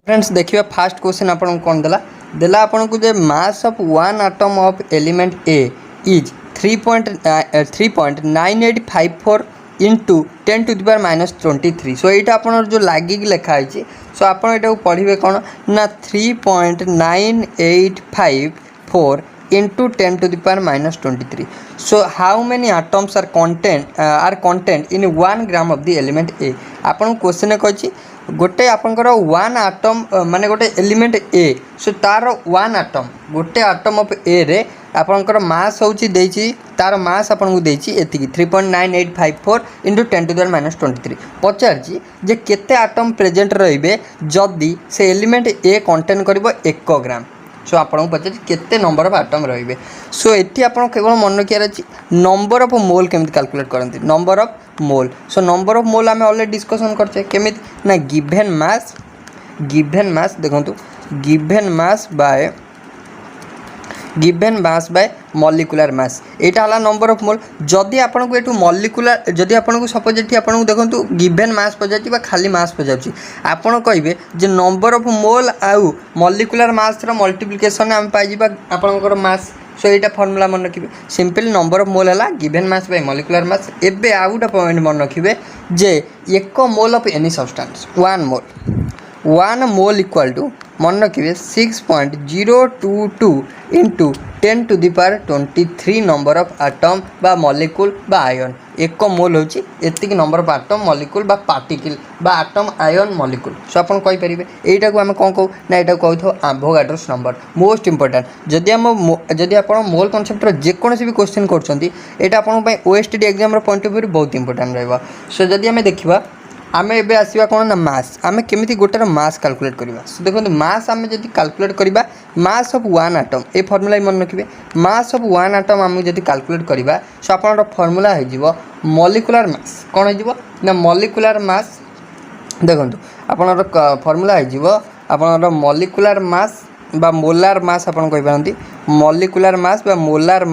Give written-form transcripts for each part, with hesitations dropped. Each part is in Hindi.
फ्रेंड्स देखिए फास्ट क्वेश्चन आपन कौन देला आपन को जे mass of one atom of element A is 3.9854 into 10 to the power -23। So यहाँ आपन जो लागिक लिखा है सो आपन एटा पढ़े कौन ना 3.985 into 10 to the power -23. So how many atoms are content in 1 gram of the element A? आपन क्वेश्चन कही गोटे आपंकर 1 आटम माने गोटे एलिमेंट ए सो तार 1 आटम गोटे आटम ऑफ ए रे आपंकर मास होची देची तार मास आपन को देची एतिकी 3.9854 into 10 to the power -23 पचार जे केते आटम प्रेजेंट रहिबे जदी से एलिमेंट ए कंटेन करिवो 1 ग्राम। सो आपको पचार केते नंबर ऑफ आटम रहिबे। सो एठी आपन केवल मन रखियार अछि नंबर ऑफ मोल केमिति कैलकुलेट करंती number of mole. So number of mole आम ऑलरेडी डिस्कसन करछे केमिति ना गिवन मास देखंतु given mass by molecular mass एटा हला नंबर ऑफ मोल। जदि आपन को एटू मॉलिक्यूलर जदि आपन को सपोज एठी आपन को देखंतु गिवन मास पजाची बा खाली मास पजाची आपन कहबे जे नंबर ऑफ मोल आउ मॉलिक्यूलर मास रो मल्टीप्लिकेशन हम पाइ जिबा आपनकर मास। सो एटा फार्मूला मन रखिबे सिंपल नंबर ऑफ मोल हला given mass by molecular mass. एबे आउटा पॉइंट मन रखिबे जे 1 mole of any substance 1 mole equal to मन रखिए 6.022 into 10 to the power 23 number of atom बा मॉलिक्यूल बा आयन। 1 मोल होची एतिक नंबर ऑफ आटम मॉलिक्यूल बा पार्टिकल बा आटम आयन मॉलिक्यूल। सो अपन कहि परिबे एटा को हम कोन कहू ना एटा कहू थो एवोगाड्रोस नंबर मोस्ट इंपोर्टेंट। जदि आपण मोल कांसेप्ट रो जे कोनोसी भी क्वेश्चन करछंती एटा आपण पय ओएसटीडी एग्जाम रो पॉइंट ऑफ व्यू बहुत इंपोर्टेंट रहबा। सो जदि हम देखिबा आमे एबे आसीबा कोन ना मास आमे केमिति गोटर मास कैलकुलेट करबा। सो देखो मास आमे जदि कैलकुलेट करबा मास ऑफ 1 एटम ए फार्मूला मन रखिबे मास ऑफ 1 एटम आमे जदि कैलकुलेट करबा सो आपनर फार्मूला हे जिवो मॉलिक्यूलर मास कोन हे जिवो ना मॉलिक्यूलर मास। देखो आपनर फार्मूला हे जिवो आपनर मॉलिक्यूलर मास बा मोलार मास आपन कहि पारंती मॉलिक्यूलर मास बा molar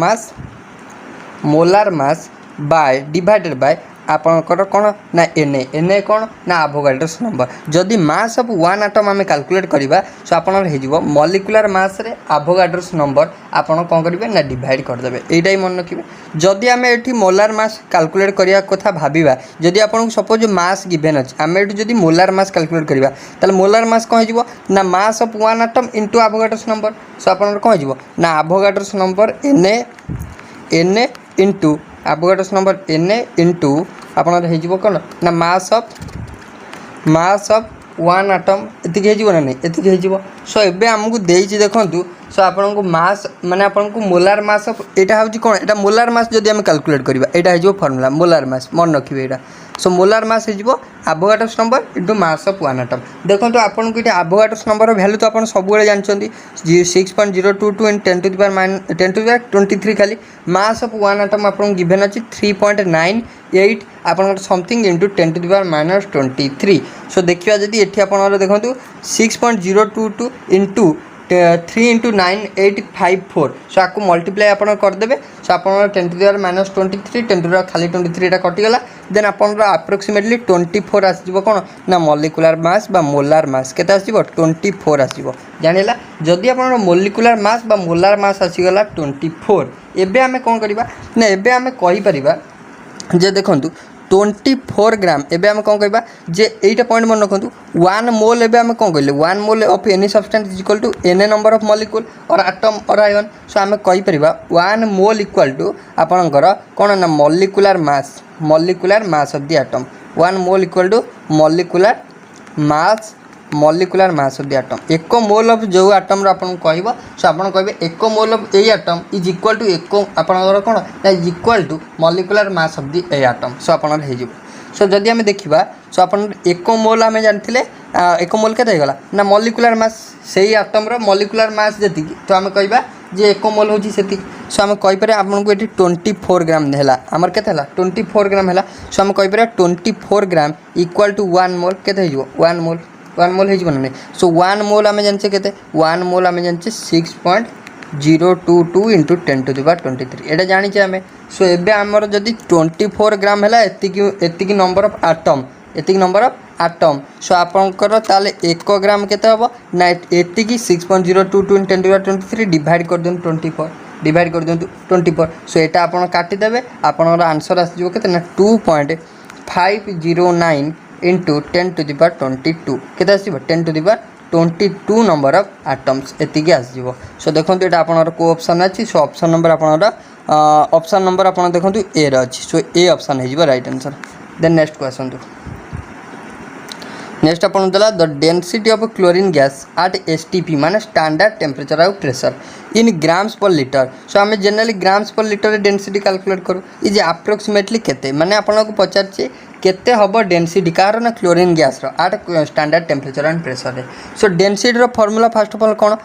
mass by divided by आपनकर कौन ना एन कौन ना एवोगाड्रोस नंबर। जदि मास ऑफ 1 एटम आम कैलकुलेट करबा सो आपनर हे जिवो मॉलिक्यूलर मास रे एवोगाड्रोस नंबर आपन कोन करिवे ना डिवाइड कर देबे एटा ही मन रखिबे। जदि आम एठी मोलार मास कैलकुलेट करिया कथा भाबिबा जदि आपन सपोज मास गिवन अछि आम एठी जदि मोलार मास कैलकुलेट करबा ताले मोलार मास कोन हे जिवो ना mass of 1 atom into Avogadro's number. So आपनर कोन हे जिवो ना Avogadro's number N into Avogadro's number N into आपनर हे जिवो कोन ना मास ऑफ 1 एटम एतिक हे जिवो ना नहीं एतिक हे जिवो। सो एबे हमकु देइछि देखंतु सो आपन को मास माने आपन को मोलार मास ऑफ एटा होछि कोन एटा मोलार मास जदि हम कैलकुलेट करबा एटा हे जिवो फार्मूला मोलार मास मन रखिबे एटा। सो मोलार मास हे जिवो Avogadro's number into mass of 1 atom. देखंतु आपन को एटा एवोगाड्रोस नंबर वैल्यू तो आपन सब बेले जानछंती 6.022 इन 10 टू द पावर 23 खाली मास ऑफ 1 एटम आपन गिवन अछि 3.98 आपन something into 10 to the power -23। So देखिबा जदि एठी आपन देखंतु 6.022 इनटू 3 into 9854 सो आपको मल्टीप्लाई आपन कर देबे। सो आपन 10 to the power -23 10 to the खाली 23 टा कटि गला देन आपन अप्रोक्सीमेटली 24 आसीबो कोन ना मॉलिक्यूलर मास बा मोलार मास केते आसीबो 24 आसीबो जानिला। जदि आपन मॉलिक्यूलर मास बा मोलार मास आसी गला 24 एबे हमें कोन करिबा ना एबे हमें कहि परिबा जे देखंतु 24 ग्राम एबे हम कौन कहबा जे एटा पॉइंट मन रखंतु 1 मोल एबे हम कौन कहले 1 mole of any substance is equal to N number of molecule और एटम और आयन। सो हम कहि परिबा 1 मोल इक्वल टू आपनकर कोन ना molecular mass of the atom 1 mole equal to molecular mass of the atom. 1 mole of जो एटम रो आपन कहबो सो आपन कहबे 1 mole of a atom is equal to 1 आपनकर कोन ना equal to molecular mass of the a atom. So आपन हे जिवो। सो जदि हम देखिबा सो आपन 1 मोल हम जानथिले 1 मोल केते गला ना मॉलिक्यूलर मास सेही एटम रो मॉलिक्यूलर मास जति तो हम कहबा जे 1 मोल होची सेति। सो हम कहि पारे आपन को एठी 24 ग्राम हैला हमर केते हैला 24 ग्राम हैला। सो हम कहि पारे 24 ग्राम इक्वल टू 1 मोल केते हे जिवो 1 मोल हे जिवो ना। सो 1 मोल आमे जानचे केते 1 मोल आमे जानचे 6.022 इंटू 10 टू द पावर 23 एटा जानि छे आमे। सो एबे हमर जदी 24 ग्राम हैला एतिकी नंबर ऑफ आटम सो आपंकर ताले 1 ग्राम केते हबो ना एति की 6.022 × 10⁻23 डिवाइड कर दियंतु 24 डिवाइड कर दियंतु 24 सो एटा आपण काटी देबे आपनर आंसर आसी जो केते ना 2.509 × 10⁻22 केते आसीबो 10⁻22 नंबर ऑफ एटम्स एतिकी आसीबो सो देखंतु एटा आपनर को ऑप्शन अछि सो ऑप्शन नंबर आपनर ऑप्शन नंबर आपन देखंतु ए रे अछि सो ए ऑप्शन हे जिवो right answer then next question दो नेक्स्ट अपन देला the density of chlorine gas at STP माने स्टैंडर्ड टेम्परेचर और pressure in grams per litre so आम generally grams per litre density calculate करूँ ये अप्रोक्सीमेटली केते माने आपन को पचार केते हबो डेंसिटी कार ना क्लोरीन गैस रो at standard temperature and pressure रे सो डेंसिटी रो फार्मूला फर्स्ट ऑफ ऑल कोन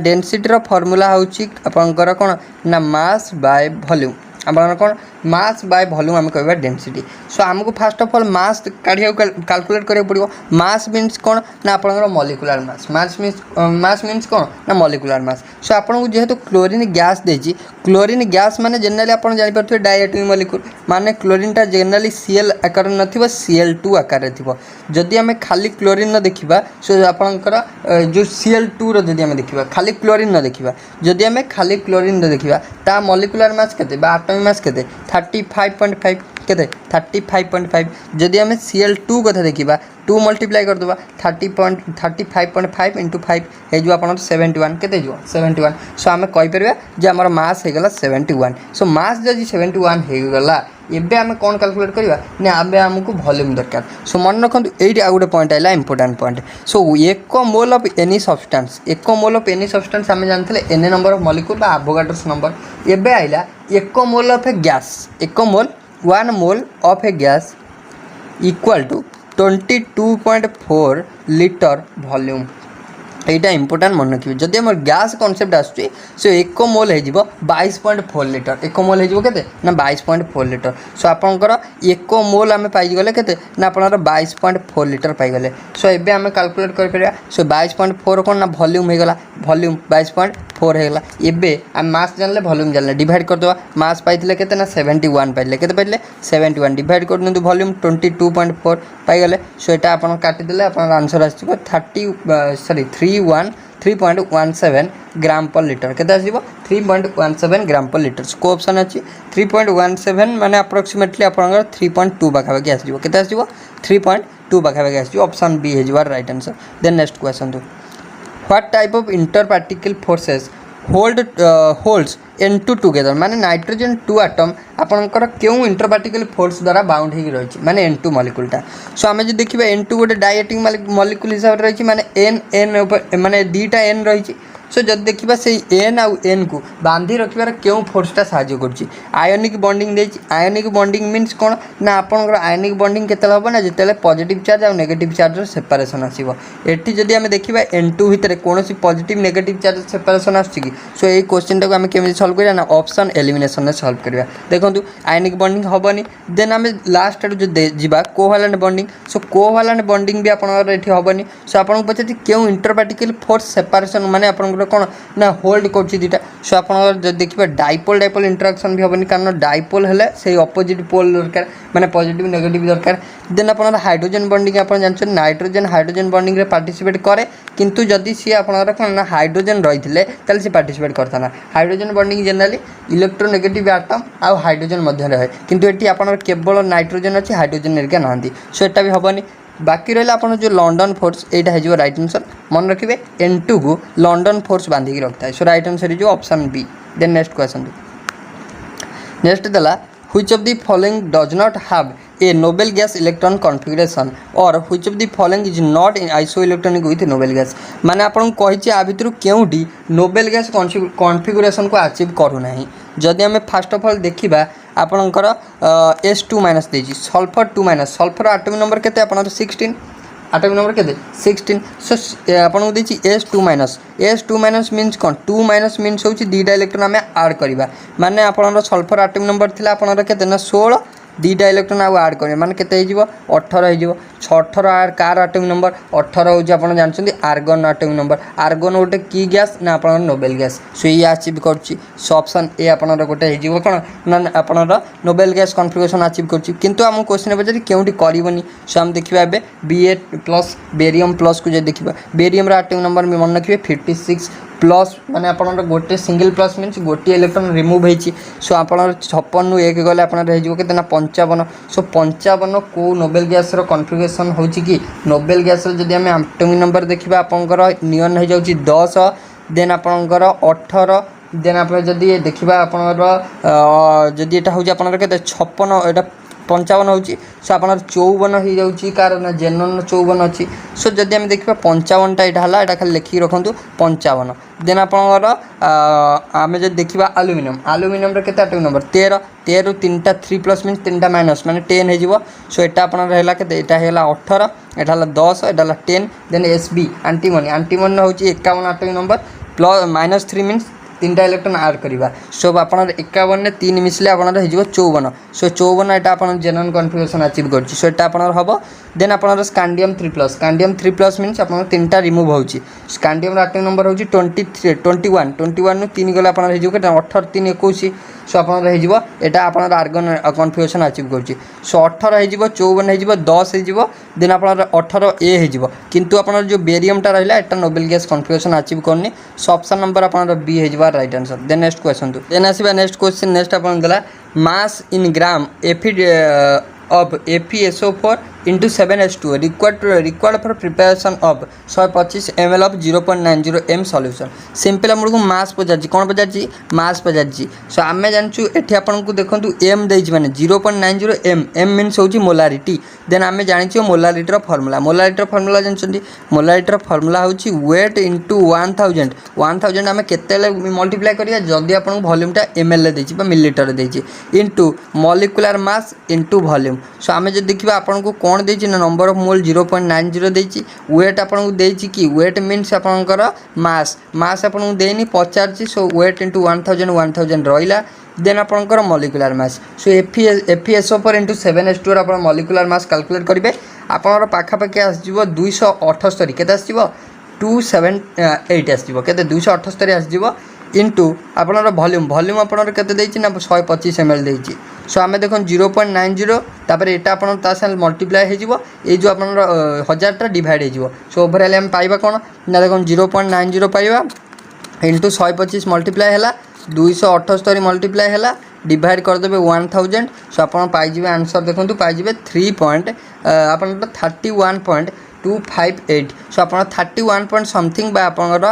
डेंसिटी रो फार्मूला होची आपनकर कोन ना मास बाय वॉल्यूम आपन कोन मास बाय वॉल्यूम हम कहबा डेंसिटी सो हमको फर्स्ट ऑफ ऑल मास काढिया कैलकुलेट करिया पड़िबो मास मींस कोन ना आपनकर मॉलिक्यूलर मास मास मींस कोन ना मॉलिक्यूलर मास सो आपन को जेहेतु क्लोरीन गैस देची क्लोरीन गैस माने जनरली आपन जानि परथि डायटोमिक मॉलिक्यूल माने क्लोरीन टा जनरली Cl आकार नथिबो Cl2 आकार रे थिबो जदि हमें खाली क्लोरीन न देखिबा सो आपनकर जो Cl2 रो जदि हमें देखिबा खाली क्लोरीन न देखिबा जदि हमें खाली क्लोरीन न देखिबा ता मॉलिक्यूलर मास केते बा एटॉमिक मास केते 35.5 केते 35.5 जदि हमें Cl2 कथा देखिबा 2 मल्टीप्लाई कर दबा 35.5 × 5 हे जो आपन 71 केते जो 71 सो हमें कहि परबा जे हमर मास हे गला 71 सो मास जदि 71 हे गला एबे हमें कोन कैलकुलेट करबा ने आबे हमको वॉल्यूम दरकार सो मन रखंतु एडी आ गुटे पॉइंट आइला important point so 1 mole of any substance 1 mole of any substance हमें जानथले एन नंबर ऑफ मॉलिक्यूल बा एवोगाड्रोस नंबर एबे आइला 1 mole of a gas 1 mole 1 mole of a gas equal to 22.4 litre volume एटा इंपोर्टेंट मन रखिए जदि हमर गैस कांसेप्ट आसुची सो 1 मोल हे जिवो 22.4 लीटर 1 मोल हे जिवो केते ना 22.4 लीटर सो आपनकर 1 मोल हमें पाई गले केते ना आपनकर 22.4 लीटर पाई गले सो एबे हमें कैलकुलेट कर परिया सो 22.4 कोन ना वॉल्यूम हे गला वॉल्यूम 22.4 हे गला एबे हम मास जानले वॉल्यूम जानले डिवाइड कर दवा मास पाइथिले केते ना 71 पाइले केते पाइले 71 डिवाइड कर दंतु वॉल्यूम 22.4 पाई गले सो एटा आपन काटि देले आपन आंसर आछिबो 3.17 ग्राम पर लीटर केते आसीबो 3.17 ग्राम पर लीटर को ऑप्शन अछि 3.17 माने अप्रोक्सीमेटली आपनकर 3.2 बाखाबाकी आसीबो केते आसीबो 3.2 बाखाबाकी आसीबो ऑप्शन बी हे जिवार right answer then next question दो what type of interparticle forces holds N2 together माने नाइट्रोजन 2 एटम आपनकर केउ इंटरपार्टिकल फोर्स द्वारा बाउंड हे रहिछि माने N2 मॉलिक्यूलटा सो हमें जे देखिबा N2 गोटे डायटोमिक मॉलिक्यूल हिसाब रे रहिछि माने N माने दीटा N रहिछि सो जब देखिबा से N आउ N को बांधी रखिबार केउ फोर्सटा साहाय्य करछि आयोनिक बॉन्डिंग देछि आयोनिक बॉन्डिंग मींस कोन ना आपनकर आयोनिक बॉन्डिंग केतल होबो ना जेतले पॉजिटिव चार्ज आ नेगेटिव चार्ज रो सेपरेशन आसीबो एठी जदि हम देखिबा N2 भितरे कोनोसी पॉजिटिव नेगेटिव चार्ज सेपरेशन आछि कि सो ए क्वेश्चन टाको हम केमि सॉल्व करिया ना ऑप्शन एलिमिनेशन ने सॉल्व करिया देखंतु आयोनिक बॉन्डिंग होबनी देन हम लास्ट जो जिबा covalent bonding so covalent bonding भी आपनकर एठी होबनी सो आपन पछति केउ इंटरपार्टिकल फोर्स सेपरेशन माने आपनकर कोन ना होल्ड करछि दिटा सो आपन जब देखिबा डाइपोल डाइपोल इंटरेक्शन भी होबनी कारण डाइपोल हेले से ऑपोजिट पोल दरकार माने पॉजिटिव नेगेटिव दरकार देन आपन हाइड्रोजन बॉन्डिंग आपन जानछन नाइट्रोजन हाइड्रोजन बॉन्डिंग रे पार्टिसिपेट करे किंतु जदि सी आपन कोन ना हाइड्रोजन रहिथिले तले से पार्टिसिपेट करता ना hydrogen bonding generally electronegative atom आ हाइड्रोजन मध्य रहे किंतु एठी आपन केवल नाइट्रोजन अछि हाइड्रोजन नेरका नांदी सो एटा भी होबनी बाकी रहला आपन जो लंडन फोर्स एटा हे जो राइट आंसर मन रखिबे N2 को लंडन फोर्स बांधी की रखता है so right answer is option B then next question next दला which of the following does not have a noble gas electron configuration और which of the following is not in isoelectronic with noble gas माने आपन कहिछि आ भितरु केउडी नोबेल गैस कॉन्फिगरेशन को अचीव करू नाही जदि हमें फर्स्ट ऑफ ऑल देखिबा आपनकर S2 माइनस देछि sulphur 2 minus sulphur atomic number केते आपनकर 16 एटॉमिक नंबर केते 16 सो आपन देछि S2 माइनस मींस कोन 2 माइनस मींस होछि दीटा इलेक्ट्रॉन हमें ऐड करबा माने आपनकर सल्फर एटॉमिक नंबर थिला आपनकर केते ना 16 दुईटा इलेक्ट्रॉन आउ आड करेंगे माने केते हो 18 हो 18 आर कार एटॉमिक नंबर 18 होची आपण जानछन्ती आर्गन एटॉमिक नंबर आर्गन गोटे की गैस ना आपण नोबेल गैस सो ये अचीव करछि सो ऑप्शन ए आपण गोटे हो कोन ना आपण नोबेल गैस कॉन्फिगरेशन अचीव करछि किंतु हम क्वेश्चन पचारि केउटी करबनी सो हम देखिबा एबे Ba प्लस बेरियम प्लस को जे देखिबा बेरियम रा एटॉमिक नंबर में मन रखिबे 56 प्लस माने आपण गोटे सिंगल प्लस मीन्स गोटे इलेक्ट्रॉन रिमूव होईछि सो आपण 56 नु 1 गले आपण रह जिवो केतना 55 सो 55 को नोबेल गैस रो कॉन्फिगरेशन होछि कि नोबेल गैस रो जदी हम एटॉमिक नंबर देखिबा आपनकर नियन हो जाउछि 10 देन आपनकर 18 देन आप जदि देखिबा आपनकर जदि एटा होछि आपनकर केते 56 एटा 55 होची सो आपनर 54 हो जाउची कारण जेनन 54 अछि सो जदि हम देखिबा 55 टा एटा हला एटा खाली लिखि रखंतु 55 देन आपनर आमे जे देखिबा एल्युमिनियम रे केते एटॉमिक नंबर 13 13 3टा 3 प्लस मींस 3टा माइनस माने 10 हे जिवो सो एटा आपनर रहला केते एटा हेला 18 एटा हला 10 एटा हला 10 देन Sb एंटीमोनी होची 51 एटॉमिक नंबर प्लस -3 मींस 3टा इलेक्ट्रॉन ऐड करबा सो आपनर 51 ने 3 मिसले आपनर हे जिवो 54 सो 54 एटा आपन जेनन कॉन्फिगरेशन अचीव करछि सो एटा आपनर हबो देन आपनर स्कैंडियम 3+ मींस आपनर 3टा रिमूव होछि स्कैंडियम एटॉमिक नंबर होछि 21 नु 3 गला आपनर हे जिवो 18 3 21 सो आपनर हे जिवो एटा आपनर आर्गन कॉन्फिगरेशन अचीव करछि सो 18 हे जिवो 54 हे जिवो 10 हे जिवो देन आपनर 18 ए हे जिवो किंतु आपनर जो बेरियम टा रहला एटा नोबेल गैस कॉन्फिगरेशन अचीव करनी सो ऑप्शन नंबर आपनर बी हे जिवो right answer then next question then आसीबा नेक्स्ट क्वेश्चन नेक्स्ट आपन गला mass in gram of FeSO4 into 7H2 required for preparation of 125 ml of 0.90 m solution simple हमको मास पचार कौन पचार मास पचार सो आम जानचु एठी आपन को देखंतु m देछि माने 0.90 m मीन्स होची मोलारिटी देन आम जानिछु मोलारिटी फार्मूला जानछन्ती मोलारिटी फार्मूला होची वेट इनटू 1000 आम केते मल्टीप्लाई करिया जल्दी आपन वॉल्यूम टा ml देछि बा मिलीलीटर देछि into molecular mass into volume so आम जो देखा आपन को कौन देछि ना नंबर ऑफ मोल 0.90 देछि वेट आपन को देछि कि वेट मीन्स आपनकर मास आपन को देनी पचारछि सो वेट इनटू 1000 रहिला देन आपनकर मॉलिक्यूलर मास सो FeSO4 into 7H2 आपन मॉलिक्यूलर मास कैलकुलेट करिवे आपनर पाखा पाखी आसीजिवो 278 केते आसीजिवो 278 आसीजिवो केते 278 आसीजिवो इनटू आपनर वॉल्यूम आपनर केते देछि ना 125 ml देछि सो आमे देखन 0.90 तापर एटा आपन ता साथ मल्टीप्लाई हे जिवो ए जो आपन 1000 टा डिवाइड हे जिवो सो ओवरऑल हम पाइबा कोन ना देखन 0.90 पाइबा इनटू 125 मल्टीप्लाई हैला 278 मल्टीप्लाई हैला डिवाइड कर देबे 1000 सो आपन पाइ जिवे आंसर देखंतु पाइ जिवे 31.258 सो आपन 31 पॉइंट समथिंग बा आपनर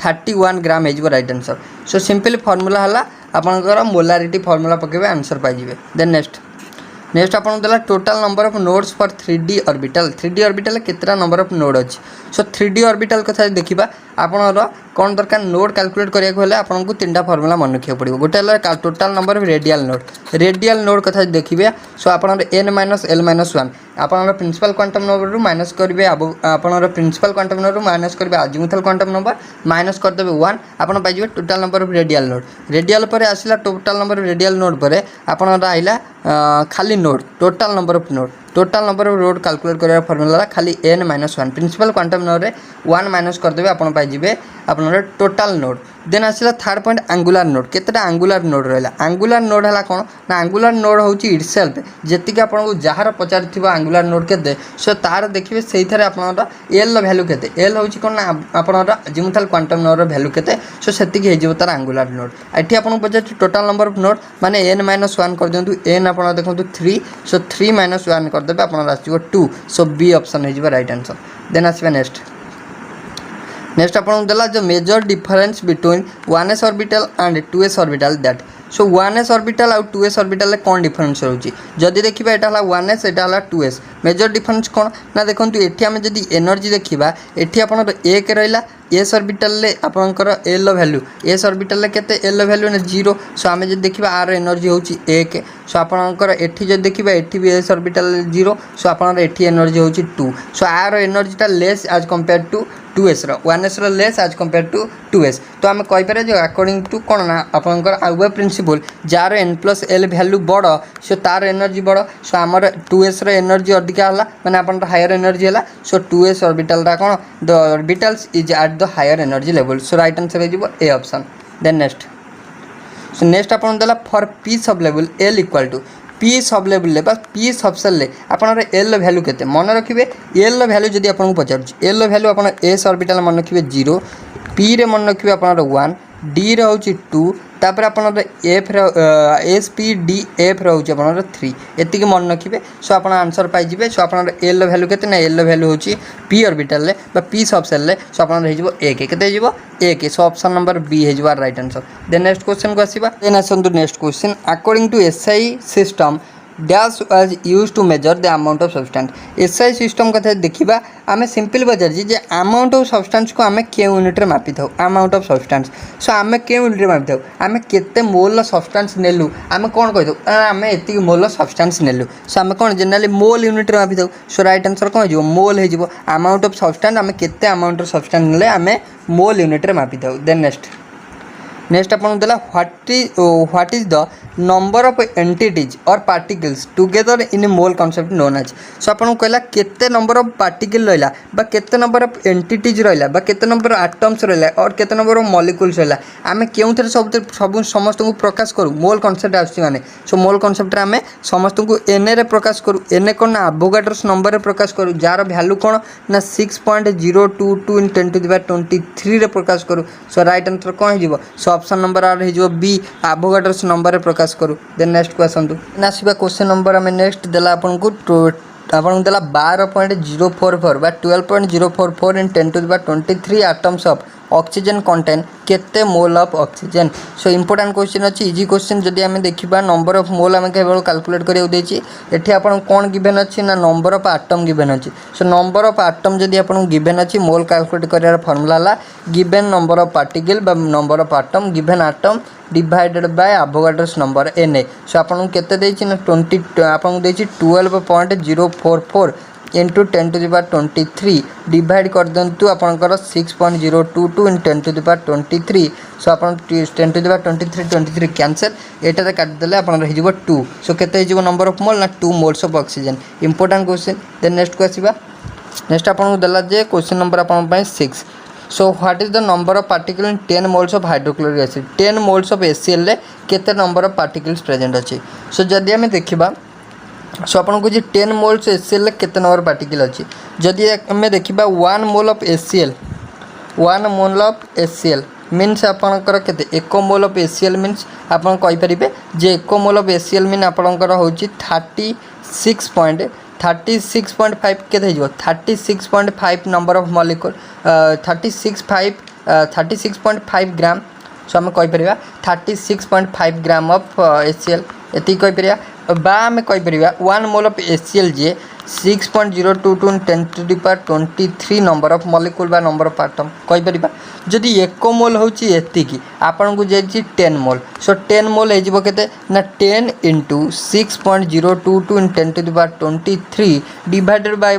31 ग्राम हे right answer so simple formula हला आपनकर मोलारिटी फार्मूला पकेबे आंसर पाइ जिवे देन नेक्स्ट आपन देला total number of nodes for 3D orbital केतरा नंबर ऑफ नोड अछि सो 3D ऑर्बिटल कथा देखिबा आपनर कोन दरकार नोड कैलकुलेट करिया को हले आपन को तीनटा फार्मूला मन रखिया पड़िबो गोटे हला total number of radial node कथा देखिबे सो आपनर n - l - 1 आपनर प्रिंसिपल क्वांटम नंबर रु माइनस करबे आपनर प्रिंसिपल क्वांटम नंबर रु माइनस करबे अजीमुथल क्वांटम नंबर माइनस कर देबे 1 आपन पाइ जिवे टोटल नंबर ऑफ रेडियल पर आसिला total number of radial node पर आपनर आइला खाली node total number of node calculate करिया फार्मूला खाली n - 1 प्रिंसिपल क्वांटम नंबर रे 1 माइनस कर देबे आपन पाइ जिवे आपनर टोटल नोड देन आसिला थर्ड पॉइंट एंगुलर नोड केतटा एंगुलर नोड रहला एंगुलर नोड हला कोन ना एंगुलर नोड होची इटसेल्फ जेतिक आपन को जहार पचार थिबा एंगुलर नोड केते सो तार देखिबे सेहि थरे आपनर l वैल्यू केते l होची कोन ना आपनर अजीमुथल क्वांटम नंबर रो वैल्यू केते सो सेतिक हे जिवो तार एंगुलर नोड एठी आपन पचार टोटल नंबर ऑफ नोड माने n - 1 कर दियंतु n आपन देखंतु 3 सो 3 - 1 कर देबे आपन आसीबो 2 सो बी ऑप्शन हे जिवो राइट आंसर देन आसीबे नेक्स्ट आपन देला जो major difference between 1s orbital and 2s orbital that so 1s orbital और 2s ऑर्बिटल ले कोन डिफरेंस होची जदी देखिबा एटा हला 1s एटा हला 2s मेजर डिफरेंस कोन ना देखंतु एठी हम जदी एनर्जी देखिबा एठी आपन 1 रहला s ऑर्बिटल ले आपनकर l वैल्यू s ऑर्बिटल ले केते l वैल्यू ने 0 सो हम जदी देखिबा r एनर्जी होची 1 सो आपनकर एठी जदी देखिबा एठी भी s ऑर्बिटल 0 सो आपनकर एठी एनर्जी होची 2 सो r एनर्जी ता less as compare to 2s 1s less as compare to 2s तो आम कहीपर जो अकॉर्डिंग टू कौन ना आपंकर आउ प्रिंसिपल जार n+l वैल्यू बड़ सो तार एनर्जी बड़ सो आमर 2s एनर्जी अधिका है मैंने आप हायर एनर्जी है सो 2s ऑर्बिटल कौन the orbitals is at the higher energy level so right answer हो A option then next so next आपन देला for P sub level L equal to P sub level बस पी सबसेल आपन एल वैल्यू केते मन रखिए एल वैल्यू जदि आपन पचार एल वैल्यू आपन एस ऑर्बिटल मन रखिए 0 पी रे मन रखिए आपन 1 डी रे होची 2 तापर आपन F S P D F रोचे आपन 3 एतिक मन रखिए सो आपन आंसर पाई जिवे सो आपन एल वैल्यू केते ना एल वैल्यू होची पी ऑर्बिटल ले बा पी सबसेल सो आपन रहि जिवो 1 केते जिवो 1 सो ऑप्शन नंबर बी हे जिवो right answer then next question को आसीबा देन आसंतु next question according to SI system dash was used to measure the amount of substance SI system कथा देखिबा आमे सिंपल बजार जे अमाउंट ऑफ सब्सटेंस को आमे के यूनिट रे मापी थाउ अमाउंट ऑफ सब्सटेंस सो आमे के यूनिट रे मापी थाउ आमे केते मोल सब्सटेंस नेलु आमे कोन कहि दउ आमे एति मोल सब्सटेंस नेलु सो आमे कोन जनरली मोल यूनिट रे मापी थाउ सो राइट आंसर कोन हिजो मोल हे जिवो अमाउंट ऑफ सब्सटेंस आमे केते अमाउंट ऑफ सब्सटेंस नेले आमे मोल यूनिट रे मापी थाउ देन नेक्स्ट आपन देला what is the number of entities और particles together in mole concept known as so आपन कहला केते नंबर ऑफ पार्टिकल रहला बा केते नंबर ऑफ एंटिटीज रहला बा केते नंबर ऑफ एटम्स रहला और केते नंबर ऑफ मॉलिक्यूल्स रहला आमे केउथरे सब समस्त को प्रकाश करू मोल कांसेप्ट आछि माने सो मोल कांसेप्ट रे आमे समस्त को एन रे प्रकाश करू एन कोन ना एवोगाड्रोस नंबर रे प्रकाश करू जार वैल्यू कोन ना 6.022 इन 10⁻23 रे प्रकाश करू सो राइट आंसर कोन हिजो सो ऑप्शन नंबर आर हिजो बी एवोगाड्रोस नंबर रे प्रकाश करू देन नेक्स्ट क्वेश्चन आसवा क्वेश्चन नंबर आम नेक्स्ट देला आपन को आपन देला 12.044 बा 12.044 in 10⁻23 atoms of oxygen contain केते mole of oxygen so important question अच्छी इजी क्वेश्चन जदि आम देखा नंबर ऑफ मोल आम केवल कैलकुलेट करियो देछि एठी आपन कोन गिवन अछि ना नंबर ऑफ एटम गिवन अछि सो नंबर ऑफ एटम जदि आपन गिवन अछि मोल कैलकुलेट करियार फार्मूला ला गिवन नंबर ऑफ पार्टिकल बा number of atom given atom divided by Avogadro's number Na so आपन केते देछि ना 20 आपन देछि 12.044 इंटू 10⁻23 डिवाइड कर दिंतु आपंकर 6.022 इन 10⁻23 सो आप 10⁻23 कैंसल एटारे काटिदेले आप 2 सो केते नंबर ऑफ मोल ना 2 moles of oxygen important question then next को आसीबा नेक्स्ट आपन देला जे क्वेश्चन नंबर आपन 6 so what is the number of particle in 10 moles of hydrochloric acid 10 moles of HCl रे केते नंबर ऑफ पार्टिकल्स प्रेजेंट अछि सो जदि हमें देखिबा सो आपन को 10 मोल्स HCl केते नंबर पार्टिकल अछि जदि हमें देखिबा 1 mole of HCl 1 mole of HCl means आपनकर केते 1 मोल ऑफ HCl मीन्स आपन कहि परिबे जे 1 मोल ऑफ HCl मीन आपनकर होछि 36.5 केते हिजो 36.5 नंबर ऑफ मॉलिक्यूल 36.5 ग्राम सो हम कहि परिबा 36.5 ग्राम ऑफ HCl एति कहि परिबा बा आम कहीपर 1 mole of HCl J 6.022 in 10⁻23 number of molecule बा नंबर ऑफ एटम कहीपर जदि 1 मोल होची एतिकी आपन को जेछि 10 मोल सो 10 मोल हे जिवो केते ना 10 into 6.022 in 10⁻23 divided by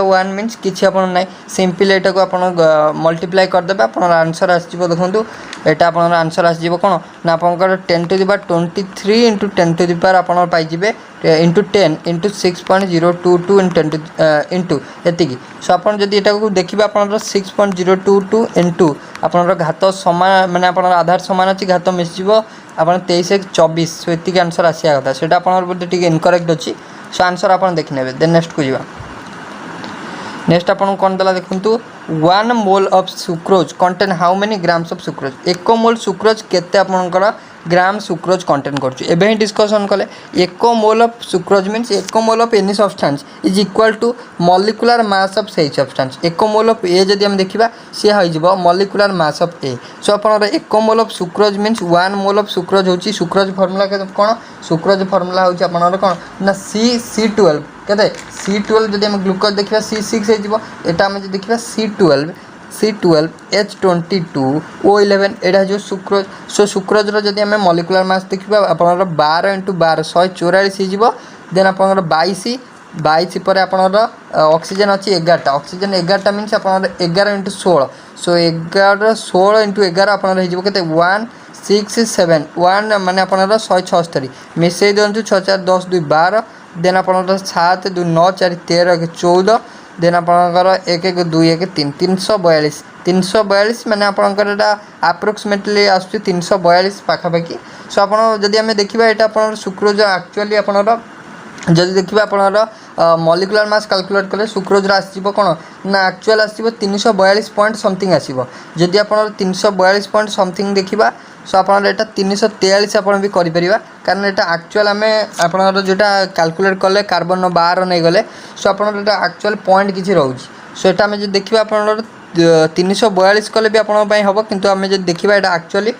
1 means किछि आपन नै सिंपल एटा को आपन मल्टीप्लाई कर देबे आपन आंसर आसी जिवो देखंतु एटा आपन आंसर आसी जिवो कोन ना आपन 10⁻23 इंटू 10 आपन पाई जिवे इंटू 10 इंटू 6.022 इन 10 इंटू एतिकी सो आपन जदि एटा को देखिबा आपन 6.022 इंटू आपन घात समान माने आपन आधार समान अछि घात मिस जिवो आपन 23/24 सो एतिकी आंसर आसिया कथा सेटा आपन बोलते ठीक इनकरेक्ट अछि सो आंसर आपन देखि नेबे देन नेक्स्ट को जिवा नेक्स्ट आपन कोन दला देखंतु 1 mole of sucrose contain how many grams of sucrose 1 mole sucrose केते आपनकर ग्राम सुक्रोज कंटेन करछु एबे ही डिस्कशन कले 1 mole of sucrose means 1 mole of any substance is equal to molecular mass of सेही सब्सटेंस 1 मोल ऑफ ए जदि हम देखिबा से होई जिवो मॉलिक्यूलर मास ऑफ ए सो आपन 1 mole of sucrose means 1 mole of sucrose होची सुक्रोज फार्मूला के कोन सुक्रोज फार्मूला होची आपन कोन ना C12 केते C12 जदि हम ग्लूकोज देखिबा C6 हे जिवो एटा हम जदि देखिबा C12 H22O11 एटा जो सुक्रोज सो सुक्रोज रो जदि हम मॉलिक्यूलर मास देखिबा आपन 12 * 12 144 हे जिवो देन आपन 22 22 पर आपणर ऑक्सीजन अच्छी 11टा ऑक्सीजन 11टा मीन्स आपणर 11 × 16 सो 11 16 × 11 आपणर हो केते 167 1 माने आपणर 176 मिसई दिंतु 6 4 10 2 12 देन आपणर 7 2 9 4 13 1 14 देन आपणकर 1 1 2 1 3 342 342 माने आपणकर एटा अप्रोक्सीमेटली आसु 342 पाखापाखि सो आपण जदि आम देखा यहाँ आप शुक्रोज एक्चुअली आपणर जदि देखा आपणर मॉलिक्यूलर मास कैलकुलेट कले शुक्रोजर आसो कौन ना एक्चुअल आसो 342 पॉइंट समथिंग आसो जदि आप 342 पॉइंट समथिंग देखा सो आप 343 आप भी करें कारण यहाँ एक्चुअल आम आप जोटा कैलकुलेट कले कार्बन 12 नहीं गले सो आप एक्चुअल पॉइंट किसी रोचे सो यहाँ आम जो देखा आप 342 कले भी आपंपाई हम किंतु आम जो देखा यहाँ एक्चुअली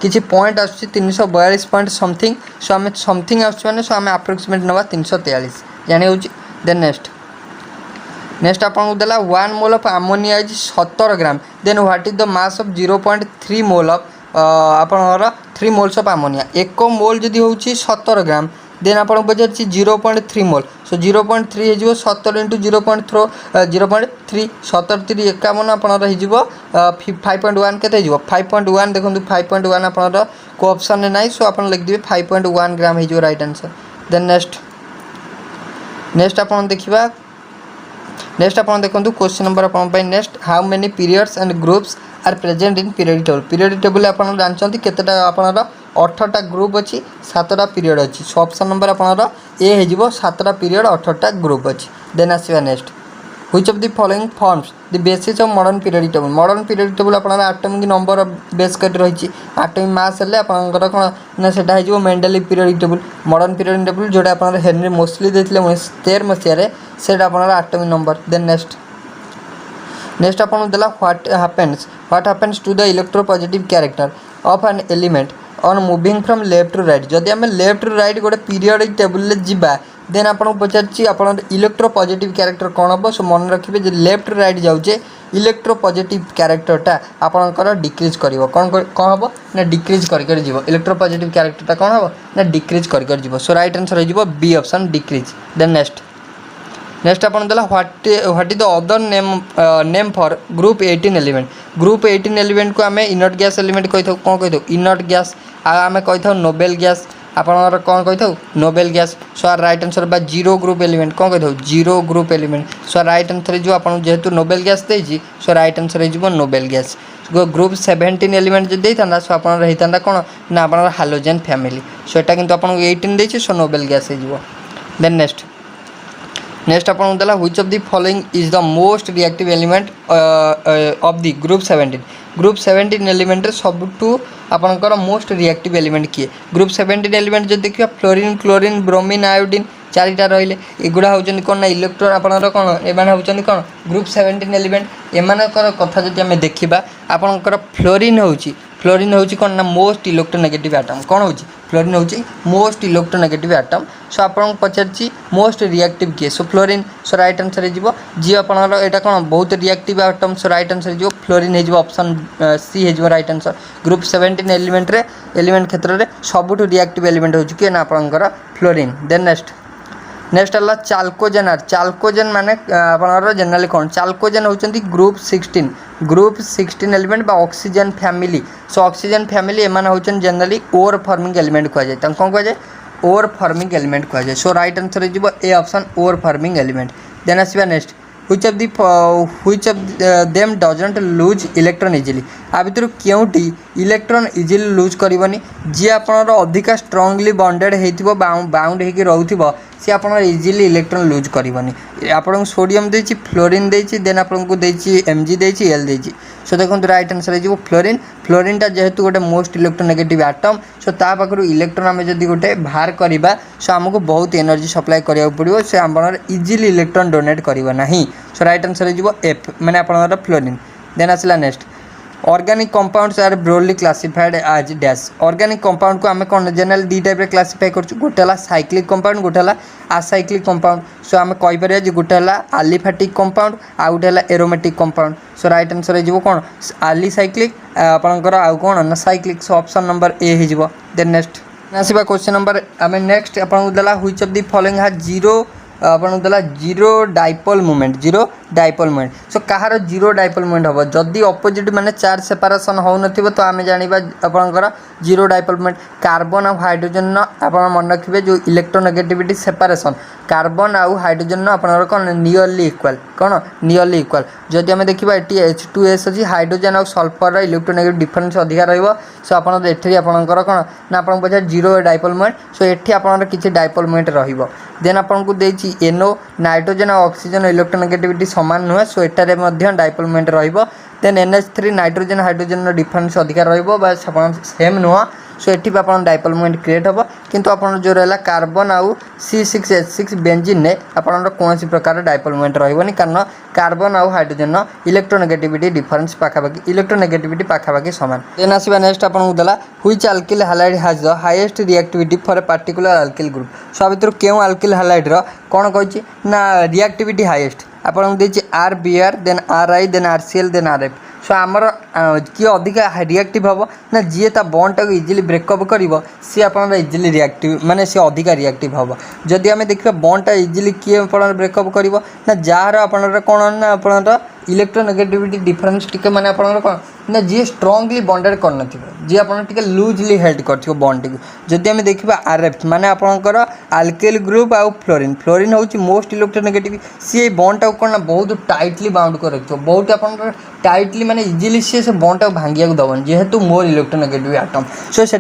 किसी पॉइंट आस 342 पॉइंट समथिंग सो आम समथिंग आसने सो आम अप्रोक्सीमेट नवा 343 जानी हो। देन नेक्स्ट आपको देला 1 mole of ammonia is 17 gram then what is the mass of 0.3 mole of आपणर 3 मोल्स ऑफ अमोनिया 1 मोल जदि हूँ 17 ग्राम देन आपको पचार 0.3 मोल सो 0.3 हो 17 × 0.3 17 3 51 आपणर हो 5.1 के 5.1 देखो 5.1 आपणर को ऑप्शन ना सो आप लिखिदे 5.1 ग्राम हो राइट आंसर। देन नेक्स्ट आप देखा नेक्स्ट आप देखो क्वेश्चन नंबर आप next how many periods and groups are present in period table आप जानते केतेटा आपणर 18टा ग्रुप अच्छी 7टा पीरियड अच्छी सो ऑप्शन नंबर आपणर ए हो 7टा पीरियड 18टा ग्रुप अच्छी। देन आसवा next which of the following forms the basis of modern period table आपणर एटॉमिक नंबर बेस कर रही एटॉमिक मास हेल्ले आपंकर कौन ना सेटा हो Mendeleev period table modern period table जोटा आप हेनरी मोस्टली देते 1913 मसीह से एटॉमिक नंबर। देन नेक्स्ट आपको देला what happens to the electropositive character of an element on moving from left to right जदि आम लेफ्ट टू राइट गोटे पीरियडिक टेबल जावा देन आपको पचार आप इलेक्ट्रोपॉजिटिव कैरेक्टर कौन हम सो मन रखिए जो लेफ्ट टू राइट जाऊे इलेक्ट्रोपॉजिटिव कैरेक्टरटा आपंकर डिक्रीज कर कौन हम ना डिक्रीज कर इलेक्ट्रोपॉजिटिव कैरेक्टरटा कौन हम ना डिक्रीज कर सो राइट आंसर हो B option decrease. Then next आपन देला what is the other name for group 18 element को आम इनर्ट गैस एलिमेंट कही था कौन कही था इनर्ट गैस आम कही था नोबेल गैस आपन कौन कही था नोबेल गैस सो राइट आंसर बा जीरो ग्रुप एलिमेंट कौन कही था zero group element so right answer जो आपन जेहेतु नोबेल गैस देछि सो राइट आंसर हो नोबेल गैस। ग्रुप 17 एलिमेंट जो देता सो आप होता कौन ना आप हालोजेन फैमिली सो यहाँ कितु आपको 18 देछि सो नोबेल गैस हो। देन नेक्स्ट आपको देला which of the following is the most reactive element of the group 17 element सबुठू आपनकर मोस्ट रिएक्टिव एलिमेंट किए ग्रुप 17 एलिमेंट जो देखिए फ्लोरीन क्लोरीन ब्रोमीन आयोडीन 4टा रही एगुड़ा होचन कौन ना इलेक्ट्रॉन आपनकर कौन एमाने होचन कौन ग्रुप 17 एलिमेंट एमानकर कथा जदि आम देखा आपनकर फ्लोरीन होची कौन ना मोस्ट इलेक्ट्रोनेगेटिव एटम कौन होची फ्लोरीन होची मोस्ट इलेक्ट्रोनेगेटिव एटम सो आपन पचारची मोस्ट रिएक्टिव किए सो फ्लोरीन सो राइट आंसर हो जी आपनर एटा कौन बहुत reactive atom so right answer हो फ्लोरीन हो ऑप्शन सी हो राइट आंसर। ग्रुप 17 एलिमेंट क्षेत्र में सबुठ रिएक्टिव एलिमेंट हो किए ना आपनकर फ्लोरीन। देन नेक्स्ट है चाल्कोजेन माने आपनर जनरली कौन चाल्कोजेन होचंती ग्रुप 16 एलिमेंट बा oxygen family so oxygen family एमान होचन जनरली ओर फॉर्मिंग एलिमेंट कह जाए कौन कह जाए ओर फॉर्मिंग एलिमेंट कह जाए सो राइट आंसर हो A option or forming element. Then आसवा next which of them doesn't lose electron easily आ भितर क्योंटी इलेक्ट्रॉन इजिली लूज करबनी जी आपनर अधिका स्ट्रांगली बॉन्डेड हेतिबो बाउंड हेकि रहउथिबो सी आपनर इजिली इलेक्ट्रॉन लूज करबनी आपन सोडियम देछि फ्लोरीन देछि देन आपन को देछि Mg देछि L देछि सो देखो राइट आंसर हो फ्लोरीनटा जेहेतु गोटे मोस्ट इलेक्ट्रोनेगेटिव एटम सो ता पाखरु इलेक्ट्रॉन आम जदि गोटे बाहर करवा सो आमको बहुत एनर्जी सप्लाई करिया पड़ो से आम इजिली इलेक्ट्रॉन डोनेट करबा नाही सो राइट आंसर हो एफ माने आपनर फ्लोरीन। देन आसला next organic compounds are broadly classified as dash organic compound को आम कौन जनरल दी टाइप क्लासिफाई कर गोटे साइक्लिक कंपाउंड गोटे आसाइक्लिक कंपाउंड सो आम कहीपर गोटे आलिफैटिक कंपाउंड आउ गोटे aromatic compound so right answer हो कौन आलिसाइक्लिक आपंकर आउ कौन ना cyclic so option number A हो। देन नेक्स्ट आसवा क्वेश्चन नंबर आम नेक्स्ट आपको देला which of the following has zero आपको देला जीरो डाइपोल मूवमेंट सो कहार जीरो डाइपोल मूवमेंट हम जदि अपोजिट माने चार्ज सेपारेशन हो नथिबो तो आमे जानिबा आपनकर जीरो डाइपोल मूवमेंट कार्बन और हाइड्रोजन आप मन रखिए जो इलेक्ट्रोनेगेटिविटी सेपारेशन कार्बन आउ हाइड्रोजन आपनकर कौन नियरली इक्वाल जदि आम देखा ये H2S अच्छी हाइड्रोजन और सल्फर इलेक्ट्रोनेगेटिव डिफरेन्स अधिका रहा सो आपठी आपंकर कौन ना आप पचार जीरो डाइपोल मूवमेंट सो ये आपंकर किसी डाइपोल मूवमेंट रहिबो देन आपको देछि NO नाइट्रोजन और ऑक्सीजन इलेक्ट्रोनेगेटिविटी समान नुहे सो एटारे मध्य डाइपोल मूवमेंट रहिबो then NH3 nitrogen hydrogen difference अधिका रहिबो बस आपन सेम नुह सो ये आप डाइपोल मूवमेंट क्रिएट हम किंतु आप जो रहा कार्बन आउ C6H6 बेंजीन ने आपंकर कौन प्रकार डाइपोल मूवमेंट रही कारण कार्बन आउ हाइड्रोजन इलेक्ट्रोनेगेटिविटी डिफरेन्स पाखापाखि इलेक्ट्रोनेगेटिविटी पाखापाखि सामान देन आसवा नेक्स्ट आपको देला which alkyl halide has the highest reactivity for a particular alkyl group so भितर क्यों अल्किल हैलाइड कौन कही ना रिएक्टिविटी हाईएस्ट आपको देछि RBr then RI then RCl then RF so आमर किए अधिका रिएक्टिव हम ना जी ता बॉन्ड टाक इजिली ब्रेकअप कर सी आप इजिली रिएक्टिव माने सी अधिका रिएक्टिव हम जदि आम देखा बॉन्ड टा इजिली किए ब्रेकअप कर ना जार आपन कौन ना आप इलेक्ट्रोनेगेटिविटी डिफरेन्स टिके माने आपन कौन ना जी स्ट्रंगली बॉन्डेड कर जी आप लूजली हेल्ड कर बॉन्ड टी जदि आम देखा RF माने आपंकर अल्किल ग्रुप आउ फ्लोरीन हूँ मोस्ट इलेक्ट्रोनेगेटिव सी बॉन्ड टाक कौन ना बहुत टाइटली बाउंड कर रखियो बहुत आप टाइटली माने इजिली से बॉन्ड टाक भांगिया दबन जेहेतु मोर इलेक्ट्रोनेगेटिव आटम सो से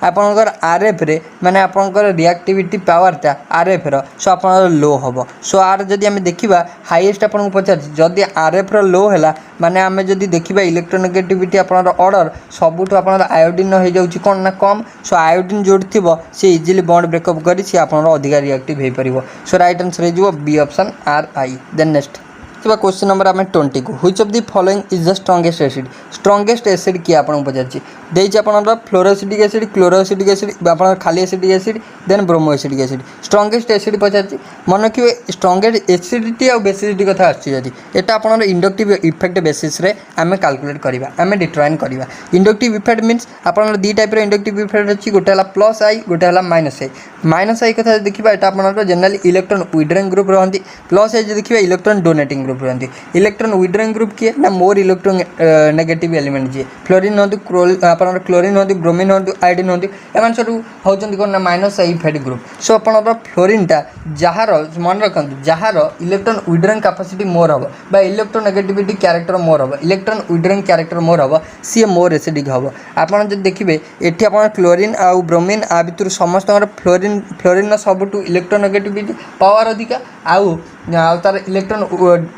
आपंकर RF रे माने आपंकर रिएक्टिविटी पावरटा RF रो सो आप लो हम सो आर जदि आम देखा हाईएस्ट आपको पचार जदि RF रो लो है माने आम जदि देखा इलेक्ट्रोनेगेटिविटी आपन ऑर्डर सबुठ आप आयोडीन हो जाऊँगी कौन ना कम सो आयोडीन जोड़ थी सी इजिली बॉन्ड ब्रेकअप कर आप अधिका रिएक्टिव हो पार सो राइट आंसर हो B option RI then next question number आम 20 को which of the following is the strongest acid किए आपको पचार देती आपंकर फ्लोरोएसिडिक एसिड क्लोरोएसिडिक एसिड आप खाली acetic acid then bromo acetic acid strongest acid पचार मन रखिए स्ट्रॉन्गेस्ट एसिडिटी और बेसिडिटी कथा आसी आपंकर इंडक्टिव इफेक्ट बेसिस रे आम कैलकुलेट करवा आम डिटरमाइन करवा इंडक्टिव इफेक्ट मीन्स आपंकर दी टाइप इंडक्टिव इफेक्ट अच्छी गोटे है प्लस आई गोटे है माइनस आई कथा देखा यहाँ आपंकर जनरली इलेक्ट्रॉन विड्रॉइंग ग्रुप रही प्लस आई देखिए इलेक्ट्रॉन डोनेटिंग ग्रुप रही इलेक्ट्रॉन विड्रॉइंग ग्रुप किए ना more electron negative element G fluorine हूँ क्लोरीन हूँ ब्रोमीन हूँ आयोडीन हूँ एम सब होती कौन ना माइनस आई फैट ग्रुप सो आप फ्लोरीनटा जार मन रखु जार इलेक्ट्रॉन विड्रॉइंग कैपेसिटी मोर हम बा इलेक्ट्रोनेगेटिविटी कैरेक्टर मोर हम इलेक्ट्रॉन विड्रॉइंग कैरेक्टर मोर हम सी मोर एसिडिक हम आपड़ जब देखिए ये आप क्लोरीन आउ ब्रोमीन आ भितर समस्त फ्लोरीन सबुठ इलेक्ट्रोनेगेटिविटी पावर अधिका आउ तार इलेक्ट्रॉन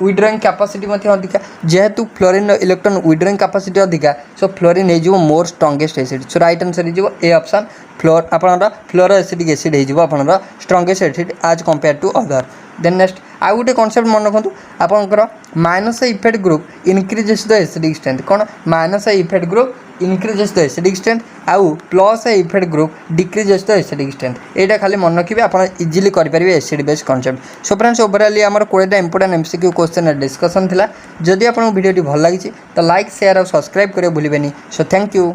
विड्रॉइंग कैपेसिटी अधिका जेहेतु फ्लोरीन इलेक्ट्रॉन विड्रॉइंग कैपेसिटी अधिका सो फ्लोरीन हो more strongest acid so right answer हो ए ऑप्शन फ्लोरोएसिडिक एसिड हो strongest acid as compare to other then next आउ गोटे कॉन्सेप्ट मन रखु आपंकर minus effect group increases the acidic strength कौन minus effect group increases the acidic strength आउ plus effect group decreases the acidic strength यहाँ खाली मन रखिए आप इजिली करेंगे acid based concept so friends overall आम 20टा इंपोर्टेंट MCQ क्वेश्चन डिस्कसन था जदि आपको वीडियो भल लगी तो लाइक शेयर और सब्सक्राइब करें भूलें सो थैंक यू।